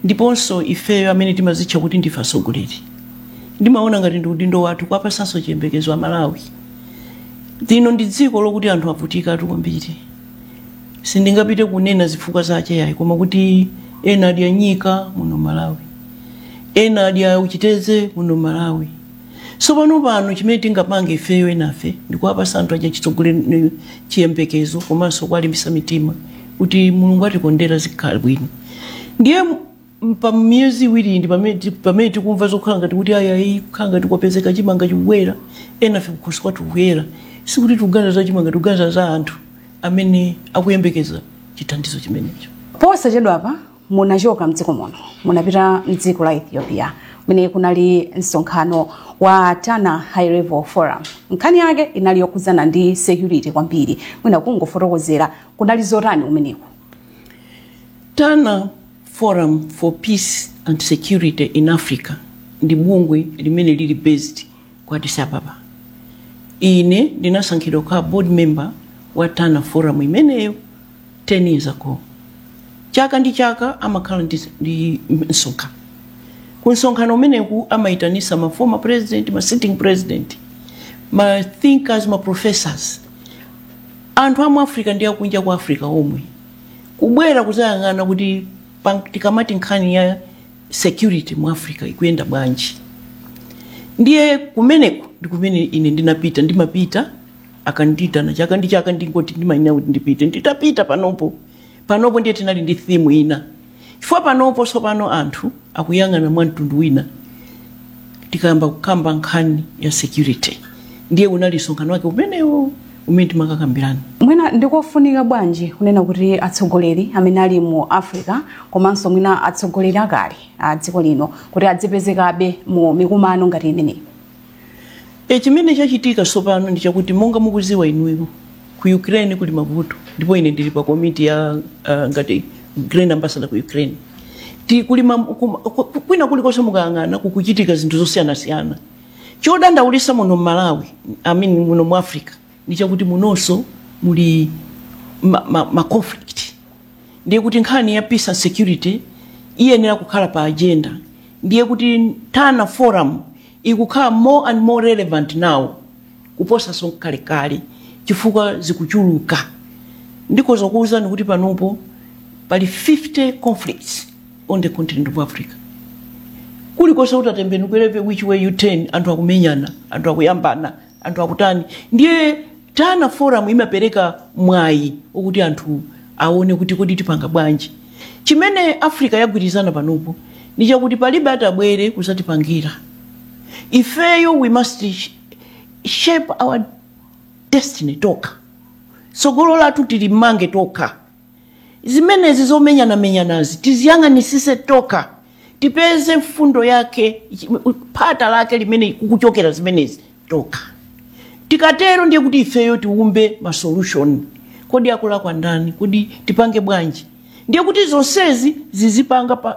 ndiponso ifeyo amene timazitcha kuti ndife atsogoleri ndimaona ngati ndi udindo wathu kuwapasanso chiyembekezo a Malawi. Lino ndi dziko lokuti anthu avutika kwambiri. Sindingapite kunena zifukwa zake yayi koma kuti ena adya nyika muno Malawi, ena adya uchiteze muno Malawi. So pano chimene tingapange ifeyo enafe ndikuwapasa anthu aja chitsogoleri chiyembekezo komanso kuwalimbitsa mitima kuti Mulungu atikondera zikhala bwino. Ndiye pa miyezi iwiri ndi pamene tikumva zokhala ngati kuti ayayi kukhala ngati kwapezeka chimanga chikubwera enafe kukhosi kwathu kubwera sikuti tikuganiza za chimanga tikuganiza za anthu amene akuyembekeza chithandizo chimenecho. Posachedwa apa munachoka mdziko muno munapita mdziko la Ethiopia mene kunali msonkhano wa Tana High Level Forum. Nkhani yake inali yokhudzana ndi security kwambiri. Mwina kungofotokozera kunali zotani umeneko. Tana Forum for Peace and Security in Africa ndi bungwe limene lili based ku Addis Ababa. Ine ndinasankhidwa kukhala board member wa Tana Forum imeneyo 10 years ago. Chaka ndi chaka amakhala ndi msonkhano. Ku msonkhano umeneku amaitanisa ma former president, ma sitting president, ma thinkers, ma professors. Anthu amu Africa ndi akunja ku Africa omwe. Kubwera kuzayang'ana kuti tikamati nkhani ya security mu Africa ikuyenda bwanji. Ndiye kumeneko ndikumene ine ndimapita akandita na chaka ndi chaka ndingoti ndimayina kuti ndipite nditapita panopo ndiye tinali ndi theme ina chifukwa panopo sopano anthu akuyang'ana mwantundu wina tikamba kukamba nkhani ya security ndiye unali msonkhano wake umenewo umene timakakambirana. Mwina ndikofunika bwanji kunena kuti atsogoleri amene ali mu Africa komanso mwina atsogoleri akale a dziko lino kuti adzipezekabe mu mikumano ngati imeneyi. Chimene chachitika sopano ndi chakuti monga mukuziwa inuyo ku Ukraine kuli mavuto ndipo ine ndili pa committee ya ngati Grand Ambassador ku Ukraine. Kwina kulikonse mukayang'ana kukuchitika zinthu zosiyana-siyana. Chodandaulitsa muno Malawi, muno mu Africa, ndi chakuti munonso muli ma conflict. Ndiye kuti nkhani ya peace and security iyenera kukhala pa agenda. Ndiye kuti Tana Forum ikukhala more and more relevant now kuposa sonkalekale chifukwa zikuchuluka. Ndiko zokuuza kuti panopo pali 50 conflicts on the continent of Africa. Kulikonse utatembenukire which way you turn anthu akumenyana, anthu akuyambana, anthu akutani. Ndiye Tana Forum imapereka mwayi okuti anthu aone kuti kodi tipanga bwanji. Chimene Africa yagwirizana panopo ndi chakuti palibe atabwere kusatipangira. Ifeyo we must shape our destiny toka. Sogolo lathu tilimange toka. Zimenezi zomenyana-menyanazi tiziyang'anisise toka. Tipeze mfundo yake phata lake limene kukuchokera zimenezi toka. Tikatero ndiye kuti ifeyo tiumbe ma solution. Kodi akula kwa ndani, kodi tipange bwanji. Ndiye kuti zonsezi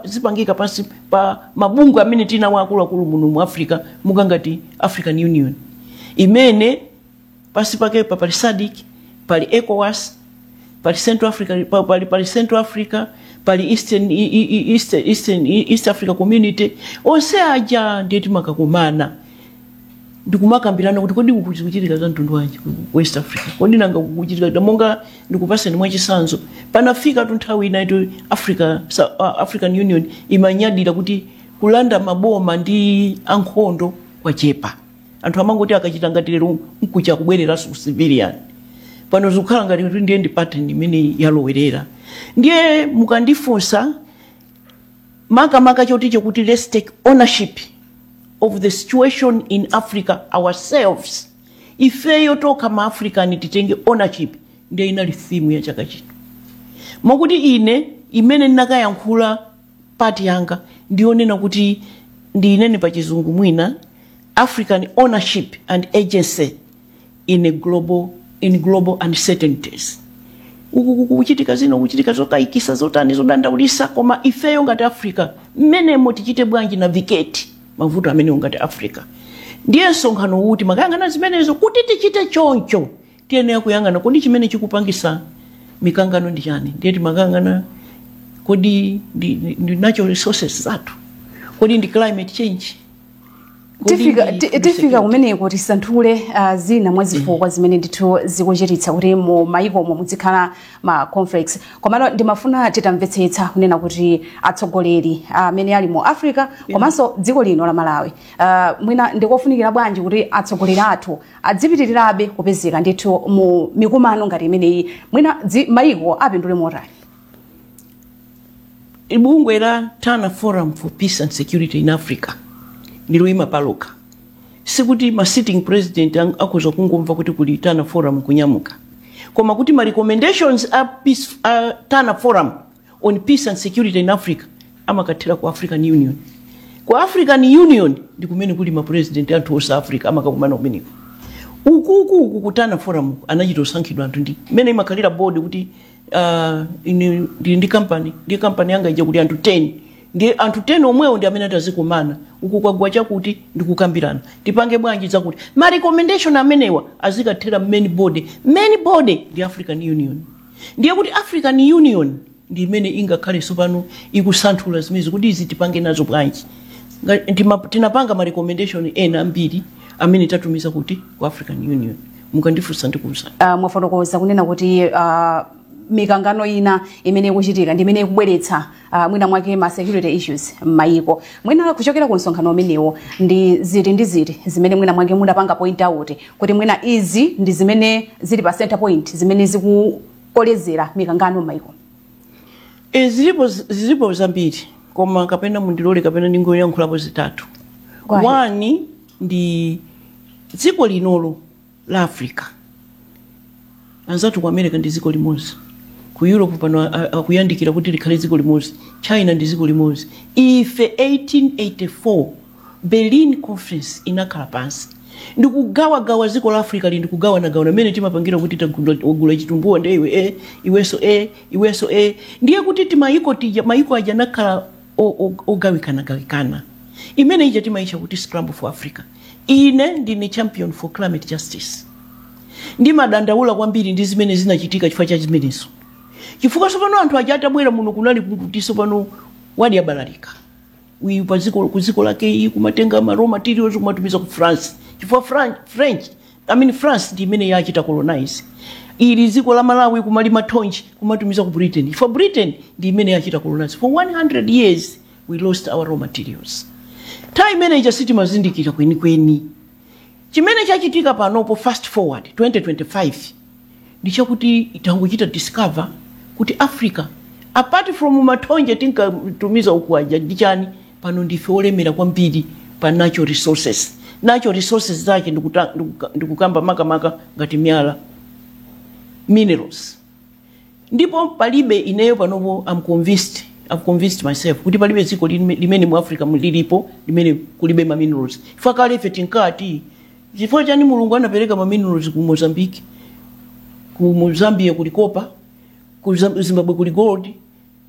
zipangika pasi pa mabungu amene tina wakulu muno mu Africa mukangati African Union. Imene pasi pake pali SADC, pali ECOWAS, pali Central Africa, pali Central Africa, pali East Africa Community. Onse aja ndiye timakakumana. Ndikumakambirana kuti kodi kukuchitika za mtundu wanji ku West Africa. Kodi nanga kukuchitika monga ndikupaseni mwa chisanzo. Panafika tunthawi inaito African Union imanyadira kuti kulanda maboma ndi ankhondo kwachepa. Anthu amangoti akachita ngati lero nkucha kubwereraso ku civilian. Pano zikukhala ngati kuti ndiye ndi pattern imene yalowerera. Ndiye mukandifunsa maka choticho kuti let's take ownership of the situation in Africa ourselves. Ifeyo toka ma African titenge ownership ndiye inali theme ya chaka chino. Mokuti imene ndinakayankhula party yanga ndionena kuti ndi inene pa chizungu mwina African ownership and agency in global uncertainties. Kuchitika zino kuchitika zokaikisa zotani zodandaulisa koma ifeyo ngati Africa mmenemo tichite bwanji navigate mavuto amene ngati Africa. Ndiye msonkhano uti makayang'ana zimenezo kuti tichite choncho tiyenera kuyang'ana kodi chimene chikupangisa mikangano ndi chani. Ndiye timakayang'ana kodi ndi natural resources zathu, kodi ndi climate change. Tifika kumeneko tisanthule zina mwa zifukwa zimene ndithu zikuchititsa kuti mu maiko omwe muzikhala ma conflicts. Komano ndimafuna titamvetsetsa kunena kuti atsogoleri amene ali mu Africa komanso dziko lino la Malawi mwina ndikofunikira bwanji kuti atsogoleri athu adzipitirirabe kupezeka ndithu mu mikumano ngati imeneyi mwina maiko apindule motani. Ibungwe la Tana Forum for Peace and Security in Africa niloima paloka. Sikuti ma sitting president akuza kungomva kuti kuli Tana Forum kunyamuka. Koma kuti ma recommendations Tana Forum on Peace and Security in Africa amakatira ku African Union. Ku African Union ndi kumene kuli ma president anthu osa Africa amakakumana kumeneko. Uku ku Tana Forum anachito sankhidwa anthu ndi mene imakalira board kuti ndi company yanga ija kuti anthu 10 ndi anthu 10 omwewo ndi amene atazikumana uku kwagwa chakuti ndikukambirana tipange bwanji zakuti ma recommendation amenewa azikathera main body ndi African Union. Ndiye kuti African Union ndi imene ingakhale sopano ikusanthula zimezi kuti izi tipange nazo bwanji. Tinapanga ma recommendation ena ambiri amene tatumiza kuti ku African Union. Mukandifunsa ndikuza mwafotokoza kunena kuti mikangano ina imene ikuchitika ndi imene ikubweretsa mwina mwake ma security issues m'mayiko. Mwina kuchokera ku msonkhano umenewo ndi ziti zimene mwina mwake mudapanga point out kuti mwina izi ndi zimene zili pa center point zimene zikukolezera mikangano m'mayiko. Zilipo zambiri koma kapena mundilole kapena ndingoyankhulapo zitatu. One ndi dziko linolo la Africa anzatu ku America ndi dziko limodzi, ku Europe pano akuyandikira kuti likhale dziko limodzi, China ndi dziko limodzi. Ife 1884 Berlin Conference inakhala pansi ndikugawa dziko la Africa ndikugawana mene timapangira kuti tagula chitumbuwa ndewe iweso ndiye kuti timayiko aja nakhala ogawikana imene ija timaisha kuti scramble for Africa. Ine ndine champion for climate justice. Ndi madandaula kwambiri ndi zimene zinachitika chifukwa cha zimenezo. Chifukwa sopano anthu aja atabwera muno kunali kuti sopano wadi abalalika. Uyu kuziko lake kumatenga ma raw materials kumatumiza ku France. Chifukwa France ndi imene yachita colonize. Ili ziko la Malawi kumalima tonji kumatumiza ku Britain. Chifukwa Britain ndi imene yachita colonize. For 100 years we lost our raw materials. Time manager city mazindikira kweni. Chimene chachitika panopo fast forward 2025 ndicho kuti itangochita discover kuti Africa apart from matonje tinkatumiza ukwaja ndichani pano ndife olemera kwambiri pa natural resources. Natural resources zake ndikukamba maka ngati miyala minerals. Ndipo palibe ineyo panopo I've convinced myself kuti palibe ziko limene mu Africa mulilipo limene kulibe ma minerals. Ifakale ife tinkati chifukwa chani Mulungu anapereka ma minerals ku Mozambique, ku Zambia kuli copper, ku Zimbabwe kuli gold,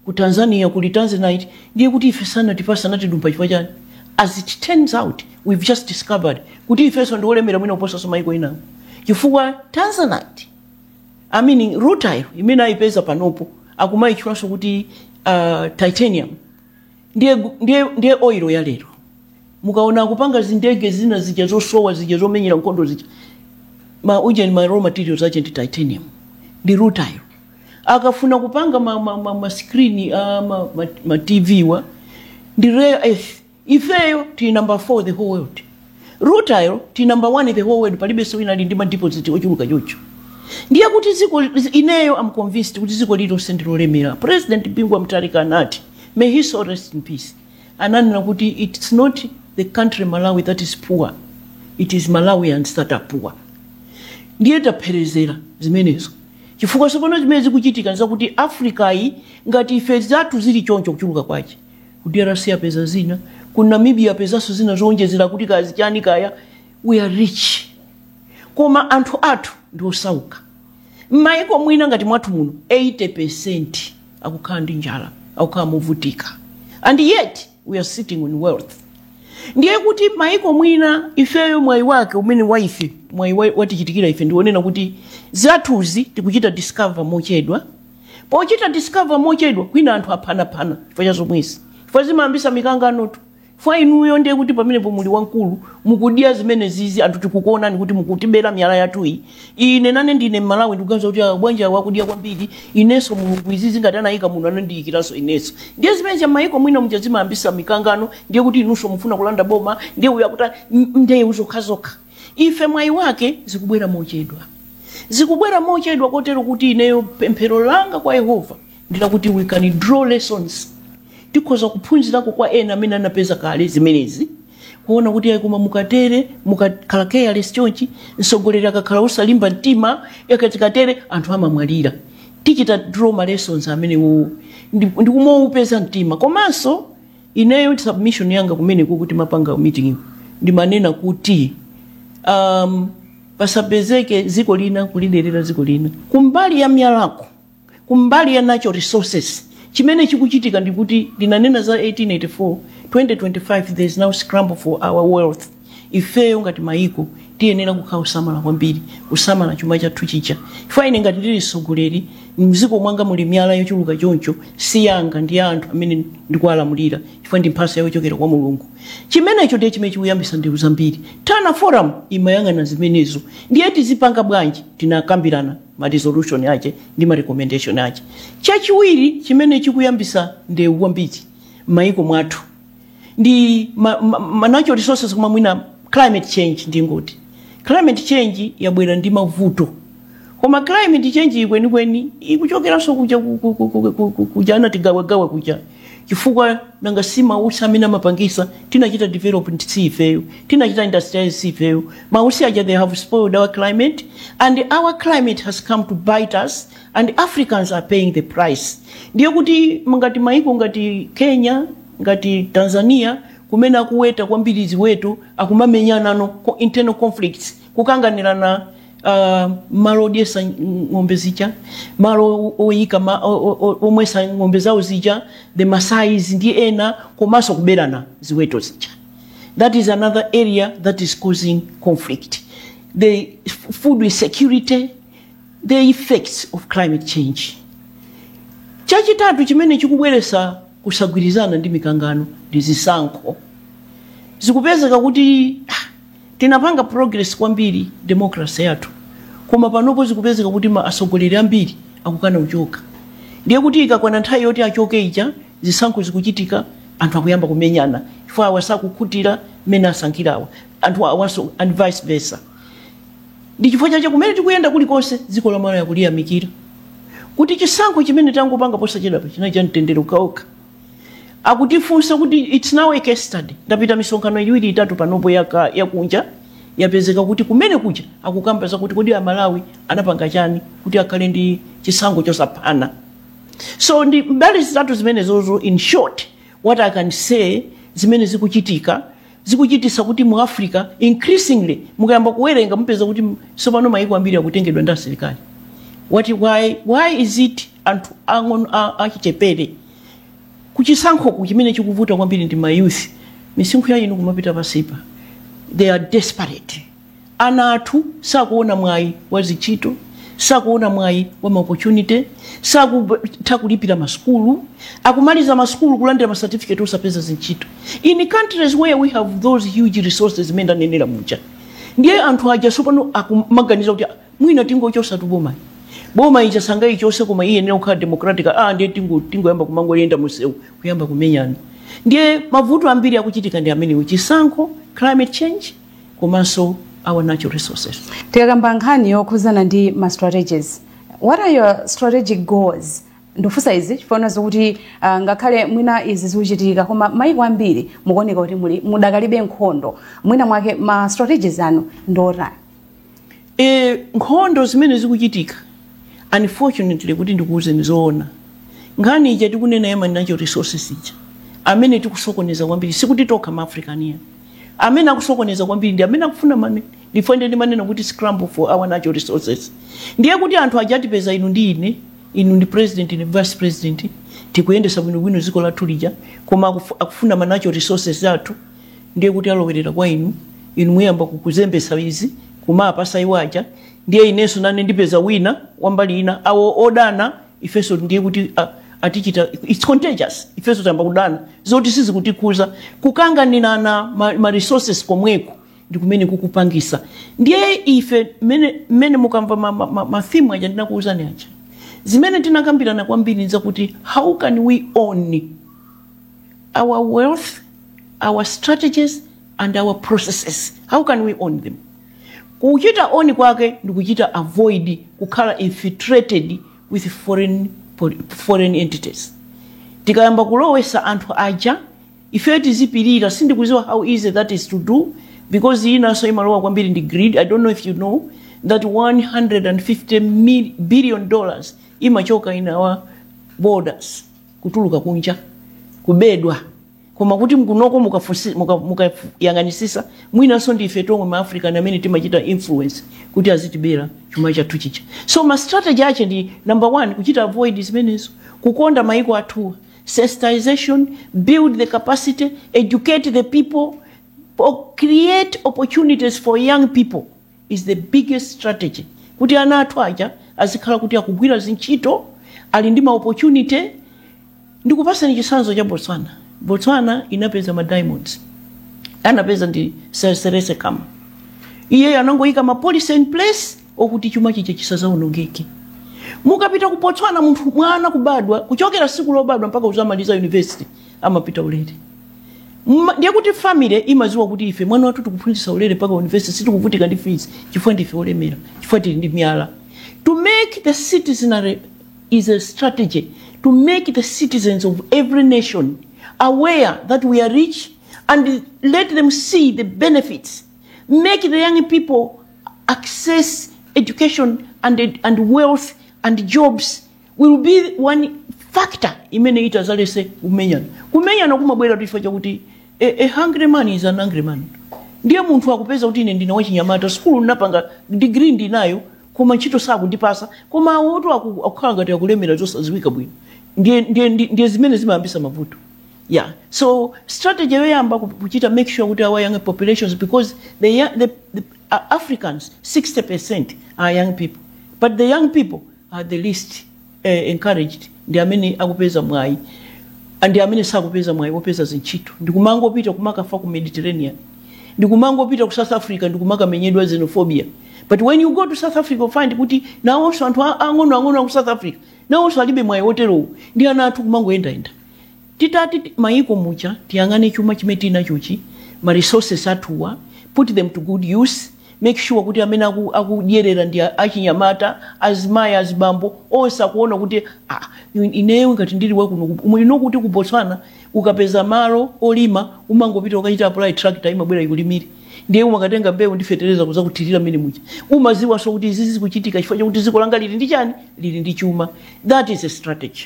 ku Tanzania kuli tanzanite. Ndiye kuti ife sana tipasa dumpa chifukwa chani. As it turns out, we've just discovered kuti ife so ndolemera mwina uposa so maiko ina. Chifukwa tanzanite, I mean rutile imene aipeza panopo akumaichulaso kuti titanium ndiye oil ya lero. Mukaona kupanga zindege zina zija zosowa zija zomenyera nkondo zija ma raw materials ache ndi titanium ndi rutile. Akafuna kupanga ma screen ma TV wa ndi rare earth. Ifeyo ti number 4 the whole world. Rutile ti number 1 the whole world. Palibe so ina ndi ma deposit ochuluka chocho. Ndiye kuti ziko ineyo I'm convinced kuti ziko lito sendero lemera. President Bingwa Mtarika anati may he so rest in peace. Ananena kuti it's not the country Malawi that is poor, it is Malawians that are poor. Ndiye taperezera zimenezo. Chifukwa sopano zimene zikuchitika nzakuti Africa yi ngati ife zathu zili choncho kuchuluka kwache. Ku DRC apeza zina, ku Namibia apezaso zina zonjezera kuti kazi chani kaya we are rich. Koma anthu athu ndi osauka. Maiko mwina ngati mwathu muno 80% akukhala ndi njala, akukhala movutika. And yet we are sitting in wealth. Ndiye kuti maiko mwina ifeyo mwai wake umene waife mwai watichitikira ife ndionena kuti zathuzi tikuchita discover mochedwa ochita discover mochedwa kwina anthu aphana chifukwa cha zomwezi chifukwa zimayambisa mikangano tu fwa inuyo ndiye kuti pamenepo muli wankulu mukudia zimene zizi anthu tikukuonani kuti mukutibera miyala yathu iyi ine nane ndine Malawi ndikuganiza kuti Bwanji wakudia kwambiri ineso mulungu izi ngati anayika munthu anandiyikiranso ineso ndiye zimene chamayiko mwina muchazimayambisa mikangano ndiye kuti inunso mufuna kulanda boma ndiye uyakuta ndiye uzokhazoka ife mwayi wake zikubwera mochedwa kotero kuti ineyo pemphero langa kwa Yehova ndila kuti we can draw lessons tikhoza kuphunzirako kwa ena amene anapeza kale zimenezi kuona kuti ayikoma mukatere mukakhala careless chonchi msogolera akakhala usalimba mtima yakatikatere anthu amamwalira tichita draw ma lessons amene ndikumoupeza mtima komanso ineyo submission yanga kumene kuti mapanga meeting ndimanena kuti pasapezeke ziko lina kuliderera ziko lina kumbali ya myalako kumbali ya natural resources chimene chikuchitika ndikuti linanena za 1884 2025 there is now scramble for our wealth ifeyo ngati maiko tiyenera kukhala usamala kwambiri usamala chuma chathu chicha faine ngati ndili sogoleri mziko mwanga muli myala yochuluka choncho siyanga ndi anthu amene ndikuwalamulira chifukwa ndi mphatso yochokera kwa Mulungu chimenecho ndiye chimene chikuyambisa ndi uzambiri Tana Forum imayang'ana zimenezo ndiye tizipanga bwanji tinakambirana ma resolution yake ndi ma recommendation yake chachiwiri chimene chikuyambisa ndi uwambiri maiko mwathu ndi natural resources koma mwina climate change ndingoti climate change yabwera ndi mavuto koma climate change kwenikweni ikuchokeranso kuja anatigawa kuja chifukwa nanga sima usamina mapangisa tinachita development sifeyo tinachita industrial sifeyo mausi aja they have spoiled our climate and our climate has come to bite us and Africans are paying the price ndiye kuti ngati maiko ngati Kenya ngati Tanzania kumena kuweta kwambiri ziweto akumamenyana no internal conflicts kukanganirana malo diesa ngombe zicha malo oyika omwesa ngombe zawo zicha the Masais ndi ena komaso kuberana ziweto zicha that is another area that is causing conflict the food security the effects of climate change chachitatu chimene chikubweresa kusagwirizana ndi mikangano ndi zisankho zikupezeka kuti tinapanga progress kwambiri democracy yathu koma panopo zikupezeka kuti asogoleri ambiri akukana uchoka ndiye kuti ikakwana nthawi yoti achoke ija zisankho zikuchitika anthu akuyamba kumenyana chifukwa awasakukhutira mene asankhirawa anthu awaso and vice versa ndi chifukwa chache kumene tikuyenda kulikonse dziko la Malawi yakuliyamikira kuti chisankho chimene tangopanga posachedwa chinayi cha mtendere ukaoka akutifunsa kuti it's now a case study ndapita misonkhano iwiri itatu panopo yakunja yapezeka kuti kumene kuja akukambaza kuti kodi Malawi anapanga chani kuti akhale ndi chisankho chosaphana so ndi mbali zitatu zimene zozo in short what I can say zimene zikuchitisa kuti mu Africa increasingly mukayamba kuwerenga mupeza kuti sopano maiko ambiri akutengedwa ndi asilikali why is it anthu ang'ono achichepere kuchisankho kuchimene chikuvuta kwambiri ndi mayouth misinkhu yainu kumapita pasipa they are desperate anathu sakuona mwayi wa zichito sakuona mwayi wa opportunity sakutha kulipira maskulu akumaliza maskulu kulandira ma certificate usapeza zinchito in countries where we have those huge resources menda nenera mucha ndiye anthu aja sopano akumaganiza kuti mwina tingochosa tuboma boma ija sanga ichose koma iye ne ukha democratic ndiye tingoyamba kumangoyenda museu kuyamba kumenyana ndiye mavuto ambiri akuchitika ndi amene uchisankho climate change komanso our natural resources tikakamba nkhani yokhuzana ndi ma strategies what are your strategic goals ndofusa izi chifukwa zokuti ngakhale mwina izi zikuchitika koma maiko ambiri mukuoneka kuti mudakalibe nkhondo mwina mwake ma strategies anu ndora nkhondo zimene zikuchitika unfortunately kuti ndikuuze nizoona ngani ija tikunena yama natural resources ija amene tikusokoneza kwambiri sikuti tokha ma Africania amene akusokoneza kwambiri ndi amene akufuna mane ndifende ndi manena kuti scramble for our natural resources ndiye kuti anthu ajatipeza inu ndi ine inu ndi president ni vice president tikuyendesa bwino ziko lathu lija koma akufuna ma natural resources athu ndiye kuti alowerera kwa inu muyamba kukuzembesa izi kumapa saiwaja ndiye ineso nane ndipeza wina wambali ina awo odana ifeso ndiye kuti atichita it's contagious ifeso tamba kudana zoti sizi kutikuza kukanganirana ma resources komweko ndikumene kukupangisa ndiye ife mene mukamva ma theme aja ndinakuuzani aja zimene tinakambirana kwambiri nza kuti how can we own our wealth, our strategies and our processes? How can we own them? Kuchita own kwake ndikuchita avoid kukhala infiltrated with foreign entities. Tikayamba kulowesa anthu aja ife tizipirira sindikuziwa how easy that is to do because inaso imalowa kwambiri ndi greed. I don't know if you know that $150 billion imachoka in our borders kutuluka kunja kubedwa koma kuti mkunoko mukayanganisisa mwinaso ndi ife tomwe ma Africa amene timachita influence kuti azitibera chuma chathu chicha. So ma strategy ache ndi number 1 kuchita avoid zimenezo, kukonda maiko athu, sensitization, build the capacity, educate the people, create opportunities for young people is the biggest strategy. Kuti ana athu aja azikhala kuti akugwira zinchito ali ndi ma opportunity. Ndikupasa ni chisanzo cha Botswana. Botswana inapeza ma diamonds. Anapeza ndi serese kama. Iye anangoika ma policy in place okuti chuma chiche chisazaonongeke. Mukapita ku Botswana munthu mwana kubadwa kuchokera siku lobadwa mpaka uzamaliza university amapita ulere. Ndiye kuti family imaziwa kuti ife mwana wathu tukuphunzitsa ulere mpaka university situkuvutika ndi fees chifukwa ndife olemera chifukwa tili ndi miyala. To make the citizenry is a strategy to make the citizens of every nation aware that we are rich and let them see the benefits. Make the young people access education and wealth and jobs will be one factor imene itazalese kumenyana. Kumenyana kumabwera tifacha kuti a hungry man is an angry man. Ndiye munthu akupeza kuti ine ndina wachinyamata school napanga degree ndinayo koma ntchito sakundipasa koma wotu akukhala ngati akulemera zosaziwika bwino. Ndiye zimene zimayambisa mavuto. Yeah. So strategy yoyamba kuchita make sure kuti our young populations, because the Africans 60% are young people, but the young people are the least encouraged. Ndiye amene akupeza mwayi and amene sakupeza mwayi wopeza zinchito. Ndikumango pita kumaka fa ku Mediterranean. Ndikumango pita ku South Africa ndikumaka menyedwa xenophobia. But when you go to South Africa, you find kuti now also anthu angono ku South Africa now also alibe mwayi wotero ndi ana athu kumango enda. Titati maiko mucha tiyangane chuma chimeti na chuchi ma resources atuwa, put them to good use, make sure kuti amene akudyerera ndi achinyamata azimaya azibambo osa kuona kuti ineyo ngati ndili wakuno umwino kuti ku Botswana ukapeza malo olima umangopita ukachita apply tractor imabwera ikulimira. Ndiye umakatenga mbewu ndifetereza kuza kutirira mene mucha umaziwa so kuti izizi kuchitika chifukwa kuti ziko langa lili ndi chani lili ndi chuma. That is a strategy.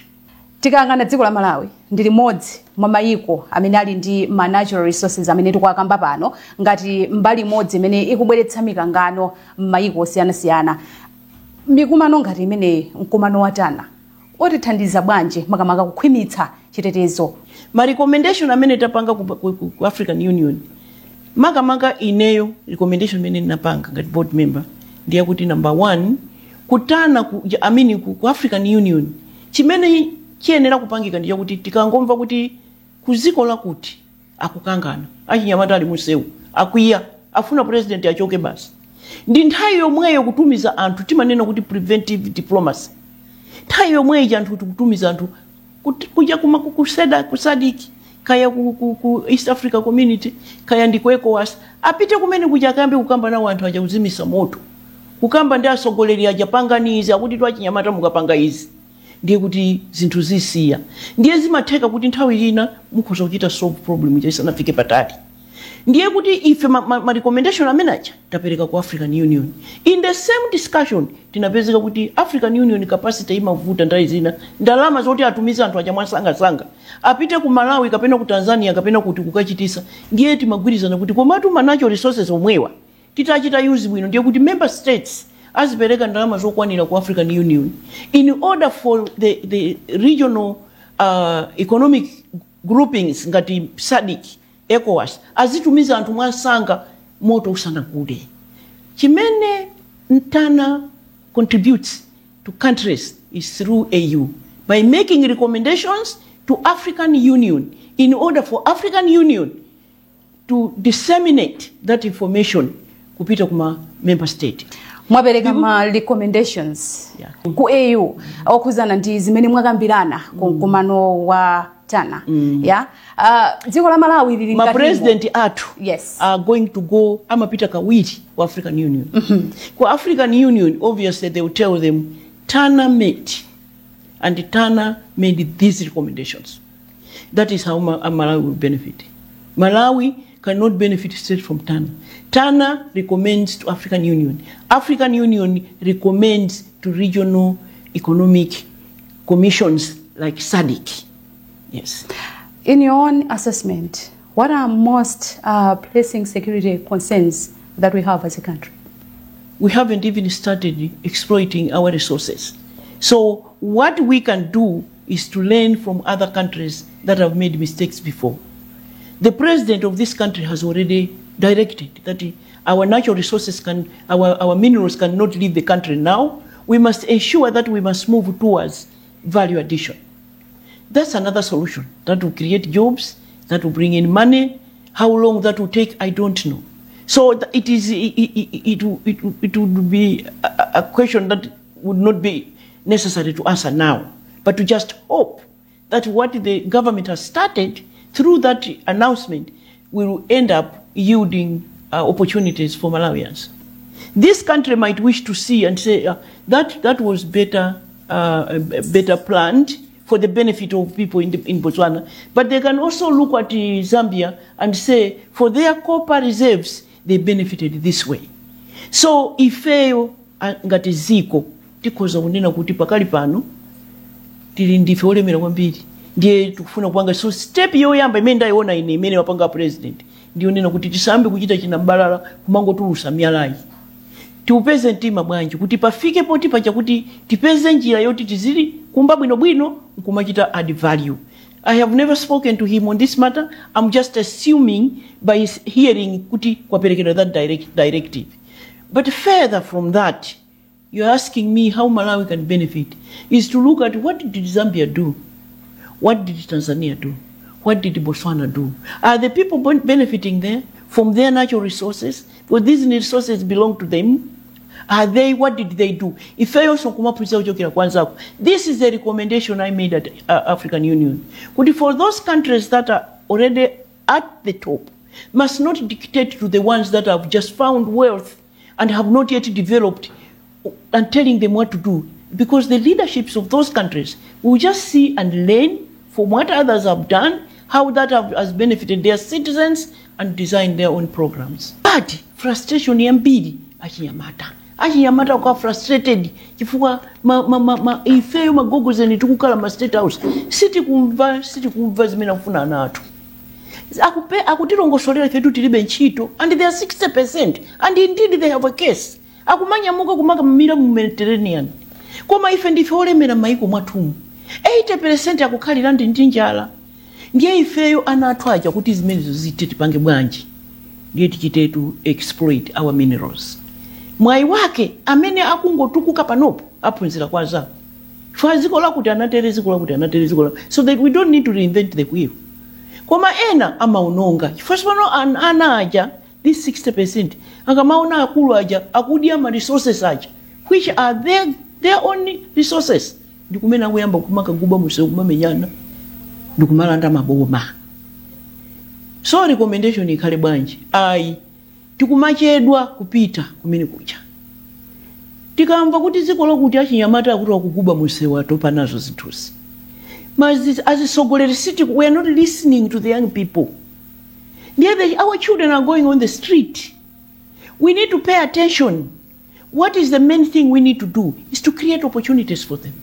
Tikangana dziko la Malawi ndi limodzi mwa mayiko amene ali ndi ma natural resources amene tikukamba pano ngati mbali imodzi imene ikubweretsa mikangano m'mayiko osiyanasiyana. Mikumano ngati imene mkumano watana otithandiza bwanji makamaka kukhwimitsa chitetezo? Ma recommendation amene tapanga ku African Union makamaka ineyo recommendation imene ninapanga ngati board member ndiye kuti number 1 kutana ku African Union chimene chiyenera kupangika ndiye kuti tikangomva kuti kuziko lakuti akukangana achinyamata ali musewu akwiya afuna president achoke basi ndi nthawi yomweyo kutumiza anthu timanena kuti preventive diplomacy. Nthawi yomweyo anthu kutumiza anthu kuja kukuseda kusadiki kaya ku East Africa Community kaya ndi ku ECOWAS apite kumene kuja kambe kukamba nawo anthu aja kuzimisa moto kukamba ndi asogoleri aja panganizi akuti twachinyamata mukapanga izi. Ndiye kuti zinthu zisiya ndiye zimatheka kuti nthawi ina mukhoza kuchita solve problem isanafike patali. Ndiye kuti ife ma recommendation amenacha tapereka ku African Union. In the same discussion tinapezeka kuti African Union capacity imavuta ndai zina ndalama zoti atumiza anthu aja mwasanga apite ku Malawi kapena ku Tanzania kapena kuti kukachitisa. Ndiye timagwirizana kuti komatu ma natural resources omwewa titachita use bwino. Ndiye kuti member states azipereka ndalama zokwanira ku African Union in order for the regional economic groupings ngati SADC, ECOWAS azitumiza anthu mwasanga moto usanakude. Chimene ntana contributes to countries is through AU, by making recommendations to African Union in order for African Union to disseminate that information kupita kuma member state. Mwabereka ma recommendations ku AU okuzana ndi zimene mwakambirana kumano wa Tana. Dziko la Malawi lili ngati president atu yes are going to go amapita kawiri wa African Union. Kwa African Union obviously they will tell them Tana met and Tana made these recommendations. That is how Malawi will benefit. Malawi cannot benefit straight from Tana. Tana recommends to African Union. African Union recommends to regional economic commissions like SADC. Yes. In your own assessment, what are most pressing security concerns that we have as a country? We haven't even started exploiting our resources. So what we can do is to learn from other countries that have made mistakes before. The president of this country has already directed that our natural resources our minerals cannot leave the country now. We must ensure that we must move towards value addition. That's another solution that will create jobs, that will bring in money. How long that will take, I don't know. So it would be a question that would not be necessary to answer now, but to just hope that what the government has started through that announcement will end up yielding opportunities for Malawians. This country might wish to see and say that was better planned for the benefit of people in Botswana. But they can also look at Zambia and say, for their copper reserves, they benefited this way. So ifeyo ngati ziko tikoza kunena kuti pakali pano tili ndife olemera kwambiri ndiye tukufuna kupanga. So step yoyamba imene ndayiona ine imene wapanga president ndiyo nena kuti tisambe kuchita china mbalala kumangotulusa miyalayi. Tiupeze mtima bwanji kuti pafike poti pacha kuti tipeze njira yoti tizili kumba bwino nkumachita add value. I have never spoken to him on this matter. I'm just assuming by his hearing kuti kwaperekedwa that directive. But further from that, you're asking me how Malawi can benefit is to look at what did Zambia do? What did Tanzania do? What did Botswana do? Are the people benefiting there from their natural resources? Because these resources belong to them. Are they, what did they do? If I also come up with this is the recommendation I made at African Union. But for those countries that are already at the top, must not dictate to the ones that have just found wealth and have not yet developed and telling them what to do. Because the leaderships of those countries will just see and learn from what others have done, how that has benefited their citizens and design their own programs. But frustration yambidi achiyamata. Achiyamata kwa frustrated chifukwa ifeyo magogoze ni tukukala ma state house. Siti kumva zimene kufuna natu. Akutilongosolera fetu tilibe nchito and they are 60% and indeed they have a case. Akumanya muka kumaka mira mu Mediterranean. Koma ife ndife olemera maiko mwatumu. 80% akukhalira ndi njala. Ndiye ifeyo anatwaja kuti zimenezo zite tipange bwanji. Ndiye tichite to exploit our minerals. Mwai wake amene akungotukuka panopo aphunzira kwaza. Faziko la kuti anatere. So that we don't need to reinvent the wheel. Koma ena amaunonga. First pano anaja this 60%. Akamaona akulu aja akudia ma resources aja which are their own resources. Ndikumena kuyamba kumaka guba museu kumamenyana. Ndikumalanda maboma. So recommendation ikhale bwanji. Tikumachedwa kupita kumene kucha. Tikamva kuti ziko lokuti achinyamata akuti akuguba museu atopa nazo zinthuzi. As city, we are not listening to the young people. Our children are going on the street. We need to pay attention. What is the main thing we need to do is to create opportunities for them.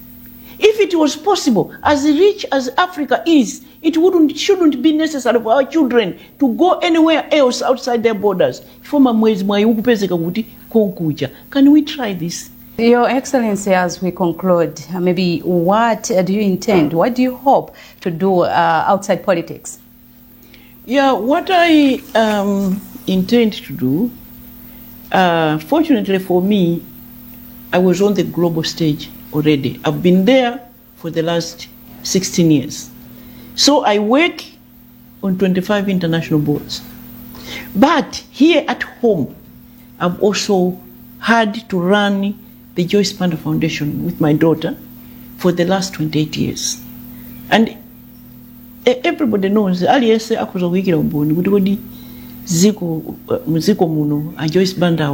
If it was possible, as rich as Africa is, it shouldn't be necessary for our children to go anywhere else outside their borders. Can we try this? Your Excellency, as we conclude, maybe what do you intend, what do you hope to do outside politics? Yeah, what I intend to do, fortunately for me, I was on the global stage already. I've been there for the last 16 years. So I work on 25 international boards. But here at home, I've also had to run the Joyce Banda Foundation with my daughter for the last 28 years. And everybody knows, aliyese akuza wikira umboni, kuti muziko muno, a Joyce Banda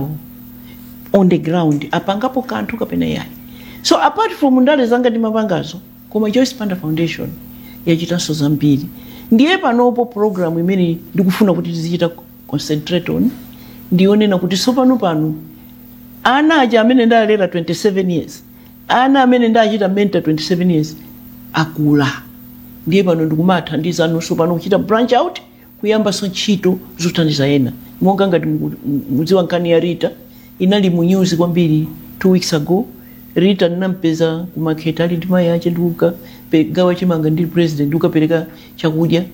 on the ground, apangapo kantu kapena yai. So apart from ndale zanga di mapangazo, koma Joyce Banda Foundation, yachitanso zambiri. Ndiye panopo program imene ndikufuna kuti tizichita concentrate on, ndione na kuti sopano pano, ana aja amene ndalera 27 years, ana amene ndachita mentor 27 years, akula. Ndiye pano ndikumathandiza anonso pano kuchita branch out, kuyamba so ntchito zothandiza ena. Monga ngati mudziwa nkhani ya Rita, inali mu news kwambiri 2 weeks ago. Rita ninampeza kumakheta ali ndi mayi ache ndikuka gawa chimanga ndi president ukapereka chakudya.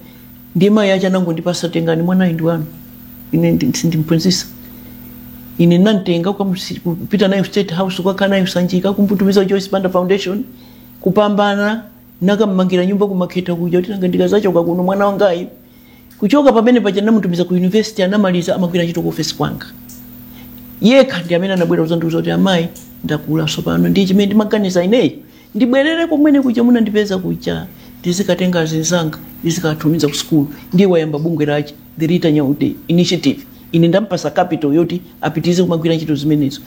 Ndiye mayi ache anangondipasa tengani mwana ndi wanu. Ine ndimphunzitsa. Ine nantenga kupita nayo State House kwakhala nayo sanjika kumputumiza Joyce Banda Foundation kupambana nakammangira nyumba kumakheta kuja kuti nanga ndikazachoka kuno mwana wangayi. Kuchoka pamene paja namutumiza ku university anamaliza amagwira ntchito ku office kwanga. Yekha ndi amene anabwera kuzandiuza kuti amayi ndakula sopano ndi chimene ndimaganiza ineyo ndibwerere komwene kuja munandipeza kuja ndizikatenga zinzanga ndizikatumiza ku school ndiye wayamba bungwe lache the Rita Nyaude initiative ine ndampasa capital yoti apitize kumagwira ntchito zimenezo.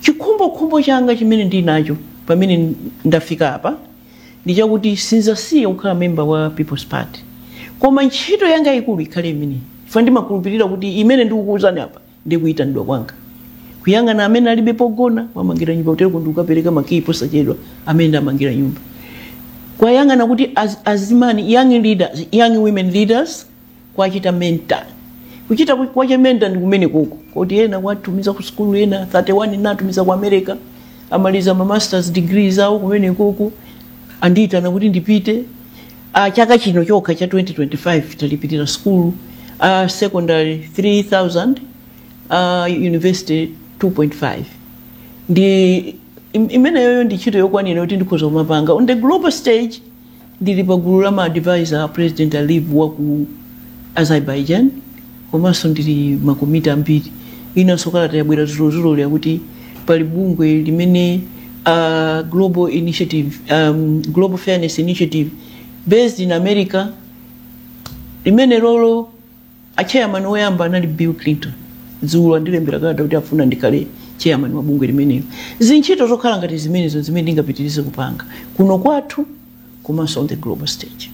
Chikhumbo changa chimene ndinacho pamene ndafika apa ndichakuti sinzasiya kukhala member wa People's Party, koma ntchito yanga ikulu ikhale imene ifa ndimakhulupirira kuti imene ndikukuwuzani apa ndikuyitanidwa kwanga. Kuyangana amene alibe pogona wamangira nyumba utero kundukapereka makipo sachedwa amene amangira nyumba. Kwayangana kuti azimani young women leaders kwachita mentor. Kuchita kwache mentor ndi kumene koko. Kuti ena watumiza ku school ena 31 natumiza ku America amaliza ma masters degrees awo kumene koko andita na kuti ndipite chaka chino chokha cha 2025 talipitira school secondary 3000 university 2.5. Ndi imene yoyo ndi ntchito yokwanira kuti ndikhoza kumapanga. On the global stage ndili pa gulu la ma advisor president alive wa ku Azerbaijan, komanso ndili makomiti ambiri. Inanso kalata yabwera zulo yakuti pali bungwe limene global initiative, global fairness initiative based in America, limene lolo a chairman woyamba anali Bill Clinton. Zulo ndilembera kalata kuti afuna ndikale chairman wa bungwe limenelo. Zintchito zokhala ngati zimenezo zimene ndingapitirize kupanga kuno kwathu komanso on the global stage.